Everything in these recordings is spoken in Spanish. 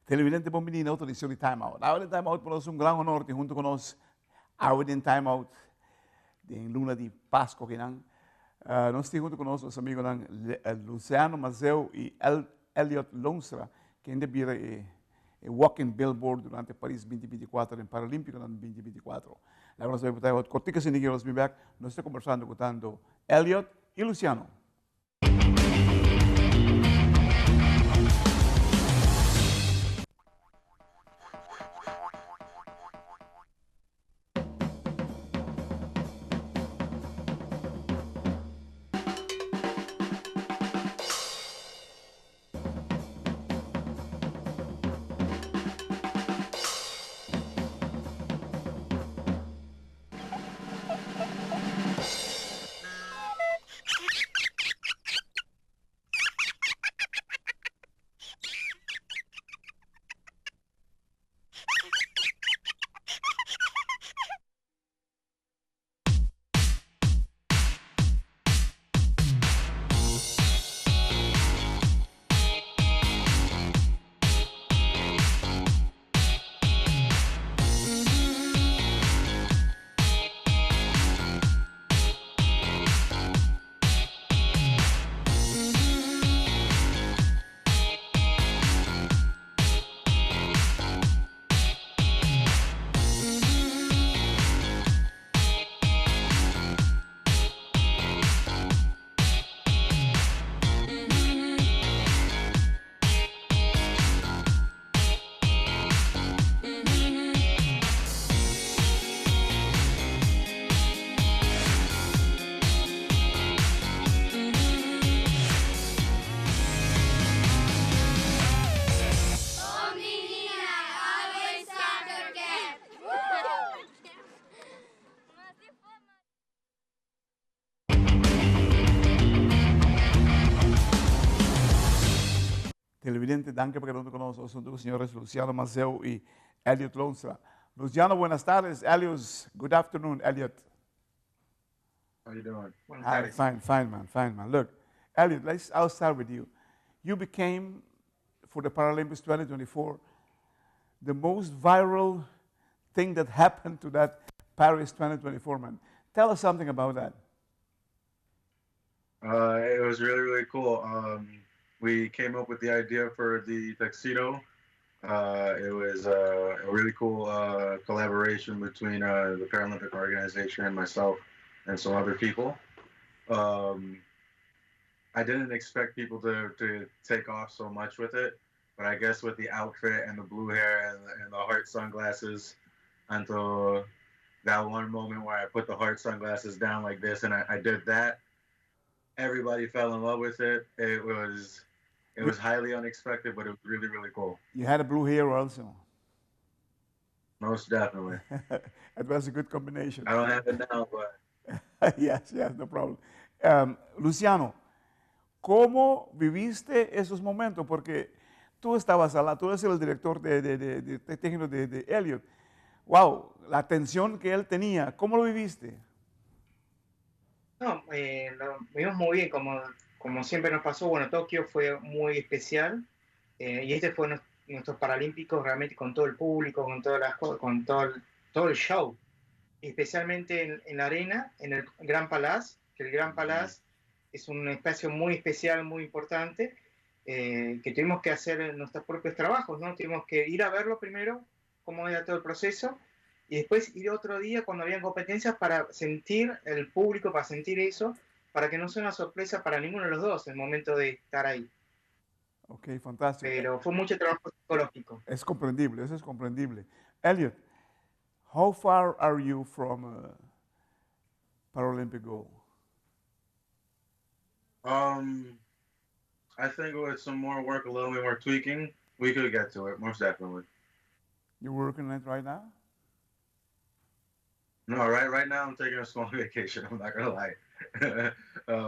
Televidente bom menino, autorização de timeout. A hora de timeout para nós é grande honor ter junto conosco a hora de timeout de luna de Páscoa que nós temos junto conosco os amigos Luciano Mazeu e Elliot Lonstra, que ainda vira walking billboard durante Paris 2024 em Paralímpico em 2024. Agora nós vamos ter corticas e nós vamos back, nós estamos conversando com Elliot e Luciano. Televidente, danke por estar con nosotros, los señores Luciano Mazeu y Elliot Lonstra. Luciano, buenas tardes. Elliot, good afternoon, Elliot. How you doing? Fine, man. Look, Elliot, I'll start with you. You became, for the Paralympics 2024, the most viral thing that happened to that Paris 2024, man. Tell us something about that. It was really, really cool. We came up with the idea for the tuxedo. It was a really cool collaboration between the Paralympic organization and myself and some other people. I didn't expect people to take off so much with it, but I guess with the outfit and the blue hair and the heart sunglasses, until that one moment where I put the heart sunglasses down like this and I did that, everybody fell in love with it. It was highly unexpected, but it was really, really cool. You had a blue hair also. Most definitely. It was a good combination. I don't have it now, but... yes, no problem. Luciano, ¿cómo viviste esos momentos? Porque tú estabas al lado, tú eres el director de técnico de Elliot. Wow, la atención que él tenía, ¿cómo lo viviste? No, lo vimos muy bien, como siempre nos pasó. Bueno, Tokio fue muy especial y este fue nuestros Paralímpicos realmente con todo el público, con todas las cosas, con todo el show, especialmente en la arena, en el Gran Palais, que el Gran Palais es un espacio muy especial, muy importante, que tuvimos que hacer nuestros propios trabajos, ¿no? Tuvimos que ir a verlo primero, cómo era todo el proceso, y después ir otro día cuando habían competencias para sentir el público, para sentir eso, para que no sea una sorpresa para ninguno de los dos el momento de estar ahí. Ok, fantástico. Pero fue mucho trabajo psicológico. Es comprendible, eso es comprendible. Elliot, how far are you from a Paralympic goal? I think with some more work, a little bit more tweaking, we could get to it, most definitely. You're working on it right now? No, right now I'm taking a small vacation. I'm not gonna lie.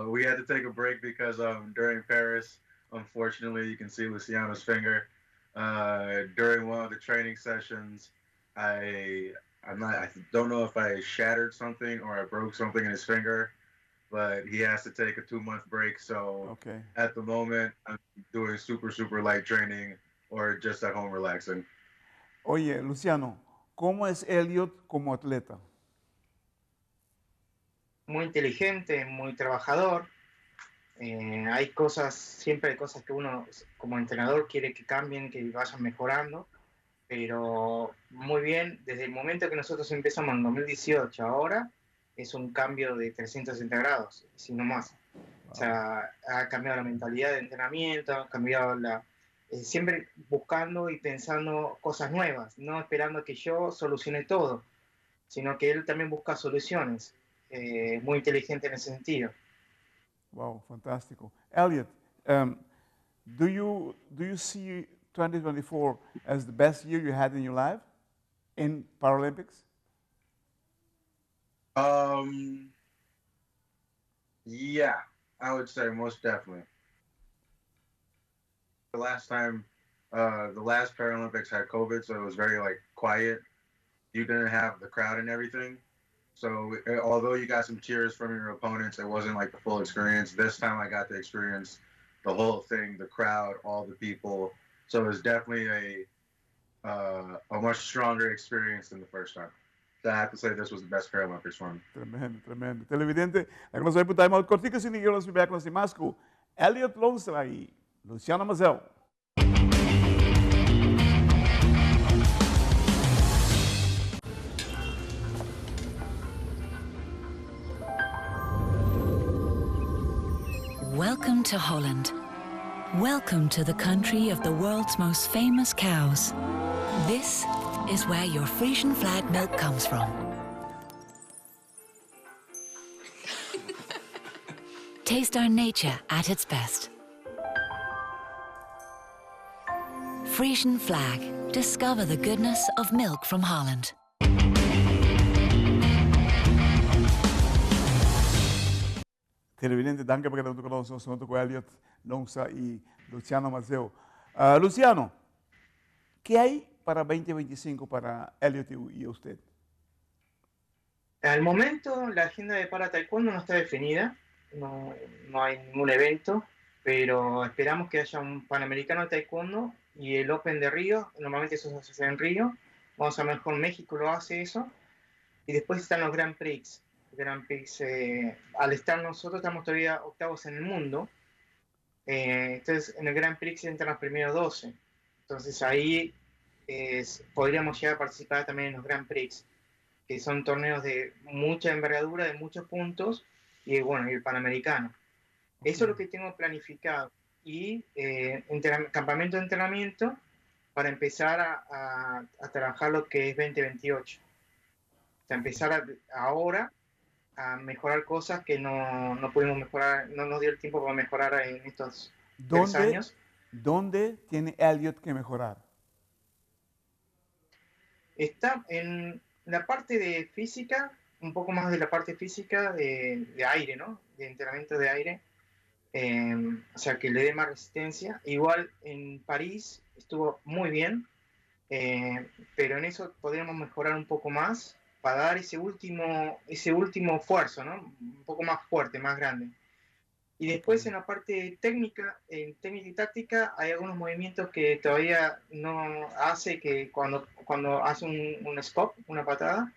We had to take a break because during Paris, unfortunately, you can see Luciano's finger. During one of the training sessions, I don't know if I shattered something or I broke something in his finger, but he has to take a 2-month break. So okay. At the moment, I'm doing super light training or just at home relaxing. Oye, Luciano, ¿cómo es Elliot como atleta? Muy inteligente, muy trabajador. Siempre hay cosas que uno como entrenador quiere que cambien, que vayan mejorando, pero muy bien, desde el momento que nosotros empezamos en 2018 ahora, es un cambio de 360 grados, si no más. O sea, ha cambiado la mentalidad de entrenamiento, ha cambiado siempre buscando y pensando cosas nuevas, no esperando que yo solucione todo, sino que él también busca soluciones. Muy inteligente en ese sentido. Wow, fantástico. Elliot, do you see 2024 as the best year you had in your life in Paralympics? Yeah, I would say most definitely. The last time, the last Paralympics had COVID, so it was very like quiet. You didn't have the crowd and everything. So although you got some cheers from your opponents, it wasn't like the full experience. This time I got to experience the whole thing, the crowd, all the people. So it was definitely a much stronger experience than the first time. So I have to say this was the best Paralympics for me. Tremendo, tremendo. Televidente, nagano sa time out. Korti kasi ni Yolos Bibek si Masco, Elliot Lonstra e Luciano Mazel. Welcome to Holland. Welcome to the country of the world's most famous cows. This is where your Frisian flag milk comes from. Taste our nature at its best. Frisian flag. Discover the goodness of milk from Holland. Televidente, danke per aver conosciuto sono con Elliot Lonstra e Luciano Mazel. Luciano, ¿qué hay para 2025 para Elliot y usted? Al momento la agenda de para taekwondo no está definida, no hay ningún evento, pero esperamos que haya un Panamericano de taekwondo y el Open de Río. Normalmente eso se hace en Río. Vamos a ver, mejor México lo hace eso. Y después están los Grand Prix. Al estar nosotros estamos todavía octavos en el mundo. Entonces en el Grand Prix entran los primeros 12. Entonces ahí podríamos llegar a participar también en los Grand Prix, que son torneos de mucha envergadura, de muchos puntos, y bueno, y el Panamericano. Eso es lo que tengo planificado. Y campamento de entrenamiento para empezar a trabajar lo que es 2028. O sea, empezar ahora a mejorar cosas que no pudimos mejorar, no nos dio el tiempo para mejorar en estos 3 años. ¿Dónde tiene Elliot que mejorar? Está en la parte de física, un poco más de la parte física de aire, ¿no? De entrenamiento de aire. O sea, que le dé más resistencia. Igual en París estuvo muy bien, pero en eso podríamos mejorar un poco más para dar ese último esfuerzo, ¿no? Un poco más fuerte, más grande. Y después en la parte técnica, en técnica y táctica, hay algunos movimientos que todavía no hace, que cuando hace un scope, una patada,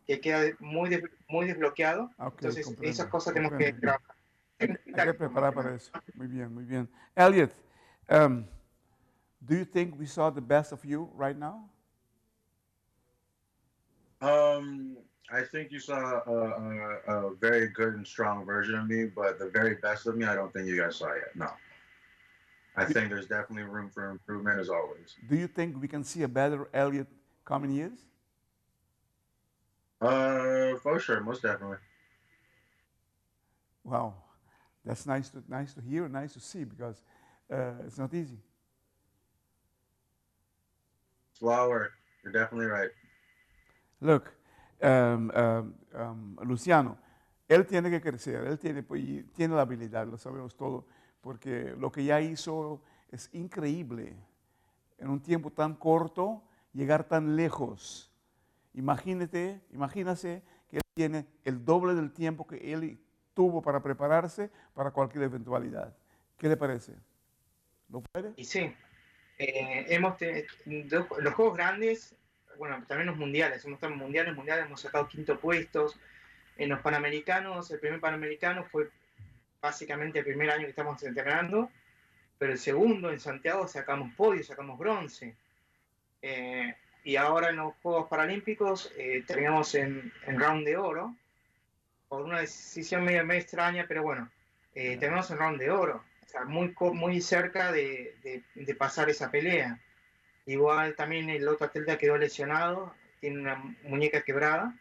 que queda muy desbloqueado. Entonces esas cosas tenemos que trabajar. Hay que preparar para eso. Muy bien, muy bien. Elliot, do you think we saw the best of you right now? I think you saw a very good and strong version of me, but the very best of me, I don't think you guys saw yet. No. I think there's definitely room for improvement as always. Do you think we can see a better Elliot coming years? For sure, most definitely. Wow, that's nice to hear, nice to see, because it's not easy. It's a lot of work. You're definitely right. Look, Luciano, él tiene que crecer, él tiene la habilidad, lo sabemos todo, porque lo que ya hizo es increíble. En un tiempo tan corto, llegar tan lejos. Imagínese que él tiene el doble del tiempo que él tuvo para prepararse para cualquier eventualidad. ¿Qué le parece? ¿Lo puede? Y sí, Los juegos grandes, bueno, también los mundiales, hemos estado en mundiales, hemos sacado quinto puestos. En los Panamericanos, el primer Panamericano fue básicamente el primer año que estamos entrenando, pero el segundo en Santiago sacamos podio, sacamos bronce. Y ahora en los Juegos Paralímpicos terminamos en round de oro, por una decisión medio extraña, pero bueno, terminamos en round de oro, o sea, muy cerca de pasar esa pelea. Igual también el otro atleta quedó lesionado, tiene una muñeca quebrada,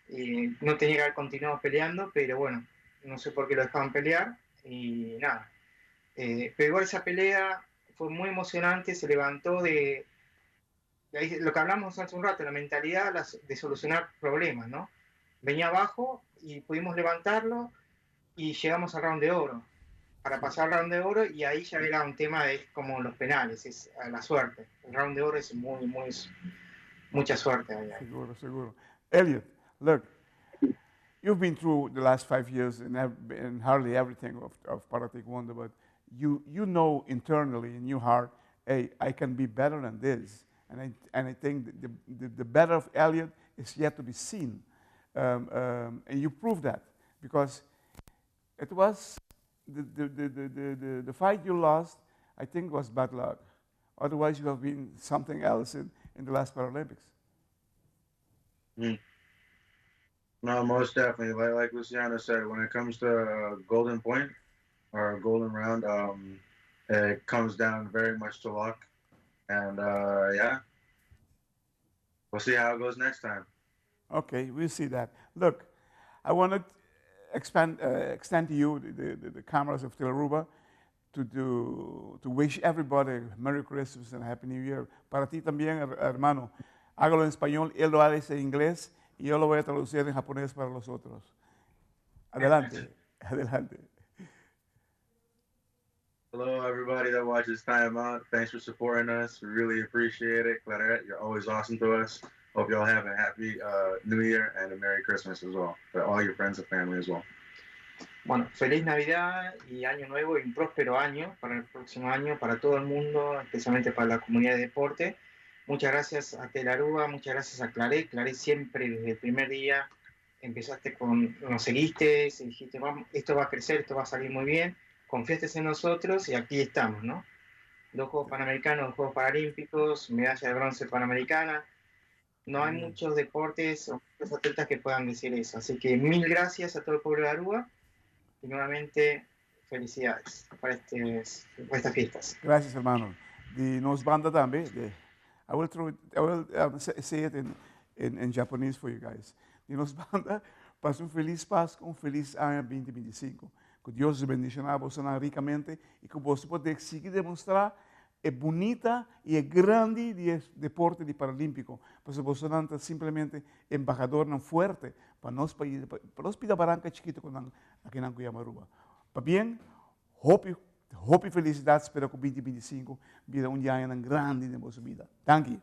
y no tenía que haber continuado peleando, pero bueno, no sé por qué lo dejaban pelear, y nada. Pero igual esa pelea fue muy emocionante, se levantó de lo que hablamos hace un rato, la mentalidad de solucionar problemas, ¿no? Venía abajo y pudimos levantarlo y llegamos al round de oro. Para pasar al round de oro, y ahí ya era un tema de como los penales, es a la suerte. El round de oro es mucha suerte. Seguro, seguro. Elliot, look, you've been through the last 5 years and hardly everything of Para Taekwondo, but you know internally in your heart, hey, I can be better than this. And I think the better of Elliot is yet to be seen. And you proved that because it was the fight you lost, I think, was bad luck. Otherwise, you have been something else in the last Paralympics. Mm. No, most definitely. Like Luciano said, when it comes to golden point or golden round, it comes down very much to luck. And yeah, we'll see how it goes next time. Okay, we'll see that. Look, I want to extend to you the cameras of Teleruba to wish everybody Merry Christmas and Happy New Year. Para ti también, hermano. Hágalo en español, él lo hace en inglés y yo lo voy a traducir en japonés para los otros. Adelante, adelante. Hello, everybody that watches Time Out. Thanks for supporting us. We really appreciate it. Claret, you're always awesome to us. Hope you all have a happy New Year and a Merry Christmas as well. For all your friends and family as well. Bueno, feliz Navidad y Año Nuevo y un próspero año para el próximo año, para todo el mundo, especialmente para la comunidad de deporte. Muchas gracias a Teleruba, muchas gracias a Claret. Claret siempre desde el primer día nos seguiste, y dijiste, vamos, esto va a crecer, esto va a salir muy bien. Confiaste en nosotros y aquí estamos, ¿no? 2 Juegos Panamericanos, 2 Juegos Paralímpicos, medalla de bronce panamericana. No hay muchos deportes o muchos atletas que puedan decir eso. Así que 1000 gracias a todo el pueblo de Aruba y nuevamente felicidades para estas fiestas. Gracias, hermano. De nos banda também. I will say it in Japanese for you guys. De nos banda, passe feliz Páscoa, feliz ano 2025. Que Deus te bendicionar você ricamente e que você possa seguir demonstrar é bonita e é grande de deporte de paralímpico. Porque você não é simplesmente embajador não forte para nós países, para os Pidabaranca chiquito aqui na Cuyamaruba. Para bem, hope e felicidades para que 2025 vida um dia grande na nossa vida. Thank you.